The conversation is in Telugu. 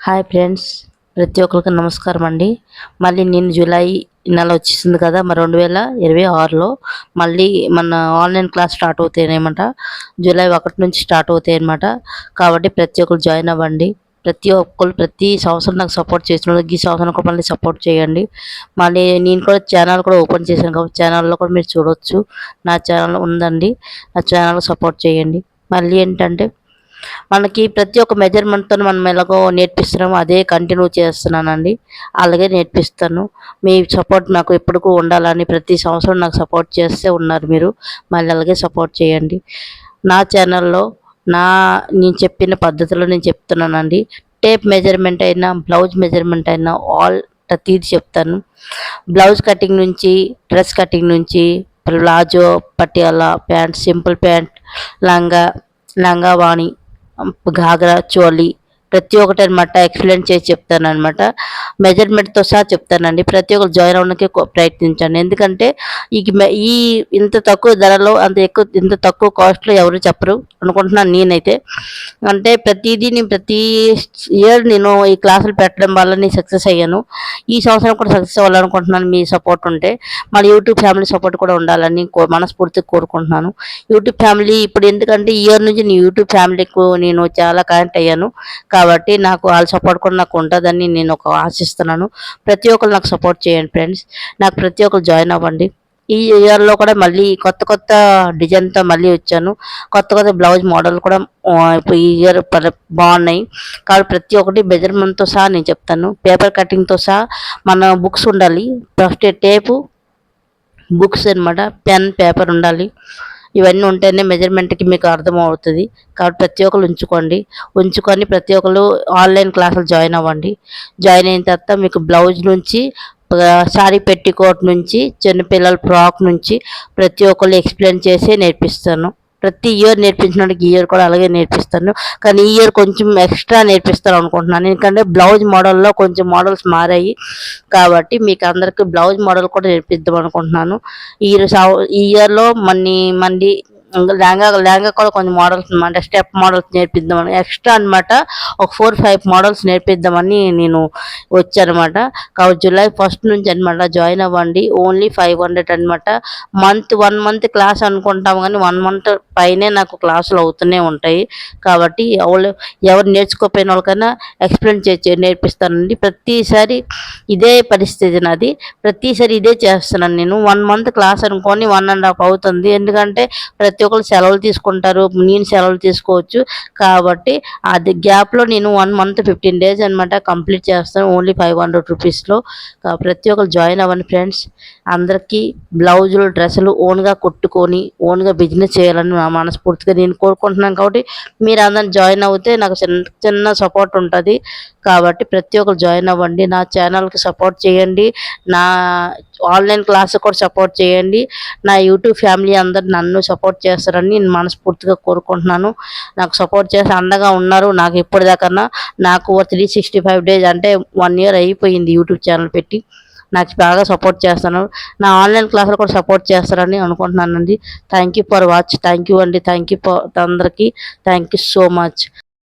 హాయ్ ఫ్రెండ్స్, ప్రతి ఒక్కరికి నమస్కారం అండి. మళ్ళీ నేను జూలై నెల వచ్చేసింది కదా, మరి 2026లో మళ్ళీ మన ఆన్లైన్ క్లాస్ స్టార్ట్ అవుతాయి అనమాట. జూలై 1 నుంచి స్టార్ట్ అవుతాయి అనమాట. కాబట్టి ప్రతి ఒక్కరు జాయిన్ అవ్వండి. ప్రతి ఒక్కరు ప్రతి సంవత్సరం నాకు సపోర్ట్ చేస్తున్నారు. ఈ సంవత్సరం కూడా మళ్ళీ సపోర్ట్ చేయండి. మళ్ళీ నేను కూడా ఛానల్ కూడా ఓపెన్ చేశాను కాబట్టి ఛానల్లో కూడా మీరు చూడవచ్చు. నా ఛానల్ ఉందండి, నా ఛానల్ సపోర్ట్ చేయండి. మళ్ళీ ఏంటంటే మనకి ప్రతి ఒక్క మెజర్మెంట్తో మనం ఎలాగో నేర్పిస్తున్నామో అదే కంటిన్యూ చేస్తున్నానండి. అలాగే నేర్పిస్తాను. మీ సపోర్ట్ నాకు ఎప్పటికూ ఉండాలని ప్రతి సంవత్సరం నాకు సపోర్ట్ చేస్తే ఉన్నారు మీరు. మళ్ళీ అలాగే సపోర్ట్ చేయండి. నా ఛానల్లో నేను చెప్పిన పద్ధతిలో నేను చెప్తున్నానండి. టేప్ మెజర్మెంట్ అయినా, బ్లౌజ్ మెజర్మెంట్ అయినా ఆల్ ప్రతిదీ చెప్తాను. బ్లౌజ్ కటింగ్ నుంచి, డ్రెస్ కటింగ్ నుంచి, palazzo, Patiala pant, simple pant, లంగా, లంగా వాణి, ఘాగ్రా, చోలీ ప్రతి ఒక్కటి అనమాట ఎక్స్ప్లెయిన్ చేసి చెప్తాను అనమాట. మెజర్మెంట్తో సహా చెప్తానండి. ప్రతి ఒక్కరు జాయిన్ అవ్వడానికి ప్రయత్నించండి. ఎందుకంటే ఈ ఇంత తక్కువ ధరలో ఇంత తక్కువ కాస్ట్లో ఎవరు చెప్పరు అనుకుంటున్నాను నేనైతే. అంటే నేను ప్రతి ఇయర్ నేను ఈ క్లాసులు పెట్టడం వల్ల నేను సక్సెస్ అయ్యాను. ఈ సంవత్సరం కూడా సక్సెస్ అవ్వాలనుకుంటున్నాను. మీ సపోర్ట్ ఉంటే మన యూట్యూబ్ ఫ్యామిలీ సపోర్ట్ కూడా ఉండాలని మనస్ఫూర్తిగా కోరుకుంటున్నాను. యూట్యూబ్ ఫ్యామిలీ ఇప్పుడు ఎందుకంటే ఈ ఇయర్ నుంచి నేను యూట్యూబ్ ఫ్యామిలీకి నేను చాలా కనెక్ట్ అయ్యాను. కాబట్టి నాకు వాళ్ళ సపోర్ట్ కూడా నాకు ఉంటుందని నేను ఆశిస్తున్నాను. ప్రతి ఒక్కరు నాకు సపోర్ట్ చేయండి ఫ్రెండ్స్. నాకు ప్రతి ఒక్కరు జాయిన్ అవ్వండి. ఈ ఇయర్లో కూడా మళ్ళీ కొత్త కొత్త డిజైన్తో మళ్ళీ వచ్చాను. కొత్త కొత్త బ్లౌజ్ మోడల్ కూడా ఇప్పుడు ఈ ఇయర్ బాగున్నాయి. కాబట్టి ప్రతి ఒక్కటి మెజర్మెంట్తో సహా నేను చెప్తాను. పేపర్ కటింగ్తో సహా మన బుక్స్ ఉండాలి. ఫస్ట్ టేపు, బుక్స్ అనమాట, పెన్, పేపర్ ఉండాలి. ఇవన్నీ ఉంటేనే మెజర్మెంట్కి మీకు అర్థమవుతుంది. కాబట్టి ప్రతి ఒక్కరు ఉంచుకొని ప్రతి ఒక్కరు ఆన్లైన్ క్లాసులు జాయిన్ అవ్వండి. జాయిన్ అయిన తర్వాత మీకు బ్లౌజ్ నుంచి, శారీ పెట్టికోట్ నుంచి, చిన్నపిల్లల ఫ్రాక్ నుంచి ప్రతి ఒక్కరు ఎక్స్ప్లెయిన్ చేసి నేర్పిస్తాను. ప్రతి ఇయర్ నేర్పించినట్టుగా ఈ ఇయర్ కూడా అలాగే నేర్పిస్తాను. కానీ ఈ ఇయర్ కొంచెం ఎక్స్ట్రా నేర్పిస్తాను అనుకుంటున్నాను. ఎందుకంటే బ్లౌజ్ మోడల్లో కొంచెం మోడల్స్ మారాయి. కాబట్టి మీకు అందరికీ బ్లౌజ్ మోడల్ కూడా నేర్పిద్దాం అనుకుంటున్నాను. ఈ ఇయర్లో మళ్ళీ లెహంగా కూడా కొంచెం మోడల్స్ అనమాట, స్టెప్ మోడల్స్ నేర్పిద్దామని ఎక్స్ట్రా అనమాట. ఒక 4-5 మోడల్స్ నేర్పిద్దామని నేను వచ్చానమాట. కాబట్టి జూలై 1 నుంచి అనమాట జాయిన్ అవ్వండి. ఓన్లీ 500 అనమాట. 1 మంత్ క్లాస్ అనుకుంటాం కానీ 1 మంత్ పైనే నాకు క్లాసులు అవుతూనే ఉంటాయి. కాబట్టి ఎవరు నేర్చుకోపోయిన వాళ్ళకైనా ఎక్స్ప్లెయిన్ చేసి నేర్పిస్తానండి. ప్రతిసారి ఇదే పరిస్థితి నాది. ప్రతిసారి ఇదే చేస్తున్నాను నేను. 1 మంత్ క్లాస్ అనుకొని 1.5 అవుతుంది. ఎందుకంటే ప్రతి ఒక్కరు సెలవులు తీసుకుంటారు, నేను సెలవులు తీసుకోవచ్చు. కాబట్టి అది గ్యాప్లో నేను 1 మంత్ 15 డేస్ అనమాట కంప్లీట్ చేస్తాను. ఓన్లీ 500 రూపీస్లో. ప్రతి ఒక్కరు జాయిన్ అవ్వండి ఫ్రెండ్స్. అందరికీ బ్లౌజులు, డ్రెస్సులు ఓన్గా కుట్టుకొని ఓన్గా బిజినెస్ చేయాలని నా మనస్ఫూర్తిగా నేను కోరుకుంటున్నాను. కాబట్టి మీరు అందరిని జాయిన్ అవుతే నాకు చిన్న సపోర్ట్ ఉంటుంది. కాబట్టి ప్రతి ఒక్కరు జాయిన్ అవ్వండి. నా ఛానల్కి సపోర్ట్ చేయండి. నా ఆన్లైన్ క్లాస్ కూడా సపోర్ట్ చేయండి. నా యూట్యూబ్ ఫ్యామిలీ అందరు నన్ను సపోర్ట్ చేస్తారని నేను మనస్ఫూర్తిగా కోరుకుంటున్నాను. నాకు సపోర్ట్ చేసి అండగా ఉన్నారు. నాకు ఇప్పటిదాకన్నా నాకు 365 డేస్ అంటే 1 ఇయర్ అయిపోయింది యూట్యూబ్ ఛానల్ పెట్టి. నాకు బాగా సపోర్ట్ చేస్తున్నారు. నా ఆన్లైన్ క్లాసులు కూడా సపోర్ట్ చేస్తారని అనుకుంటున్నానండి. Thank you for watch. Thank you అండి. థ్యాంక్ యూ అందరికీ. Thank you so much.